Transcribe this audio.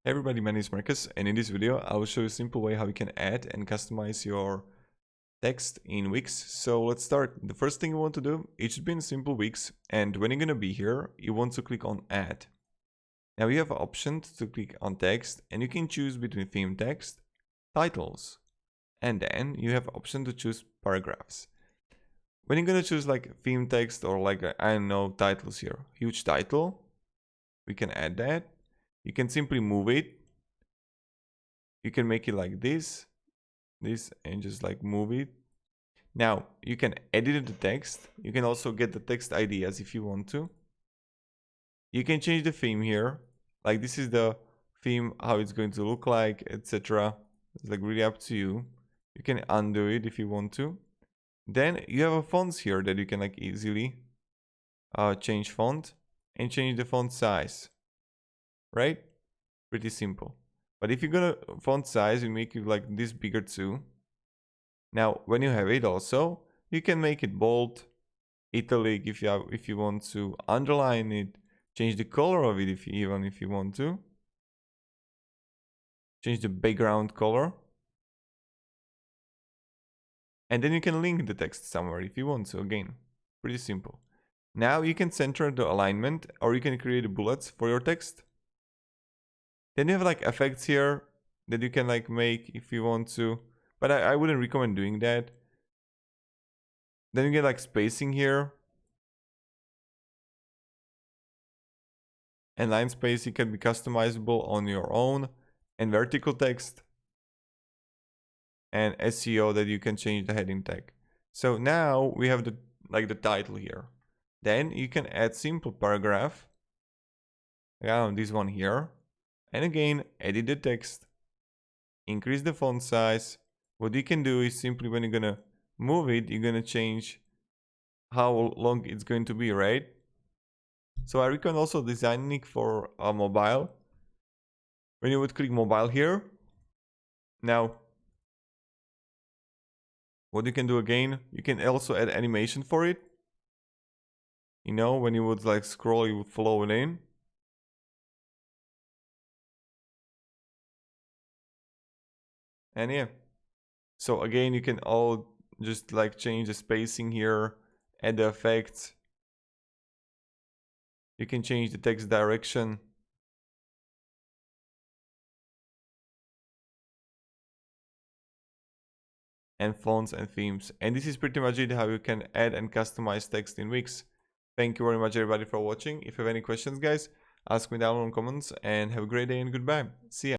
Hey everybody, my name is Marcus, and in this video I will show you a simple way how you can add and customize your text in Wix. So let's start. The first thing you want to do, it should be in simple Wix, and when you're gonna be here, you want to click on Add. Now you have an option to click on text, and you can choose between theme text, titles, and then you have option to choose paragraphs. When you're gonna choose like theme text or like I don't know, titles here, huge title, we can add that. You can simply move it. You can make it like this, and just like move it. Now you can edit the text. You can also get the text ideas if you want to. You can change the theme here. Like this is the theme, how it's going to look like, etc. It's like really up to you. You can undo it if you want to. Then you have a fonts here that you can like easily change font and change the font size. Right? Pretty simple. But if you go to font size, you make it like this bigger too. Now, when you have it also, you can make it bold, italic if you want to, underline it, change the color of it if you want to, change the background color, and then you can link the text somewhere if you want to. Again, pretty simple. Now you can center the alignment, or you can create bullets for your text. Then you have like effects here that you can like make if you want to, but I wouldn't recommend doing that. Then you get like spacing here. And line spacing can be customizable on your own. And vertical text. And SEO that you can change the heading tag. So now we have the title here. Then you can add simple paragraph. Around this one here. And again, edit the text. Increase the font size. What you can do is simply when you're gonna move it, you're gonna change how long it's going to be, right? So I recommend also designing it for a mobile. When you would click mobile here. Now, what you can do again, you can also add animation for it. You know, when you would like scroll, you would follow it in. And yeah. So again, you can all just like change the spacing here, add the effects. You can change the text direction. And fonts and themes. And this is pretty much it, how you can add and customize text in Wix. Thank you very much everybody for watching. If you have any questions, guys, ask me down in the comments, and have a great day and goodbye. See ya.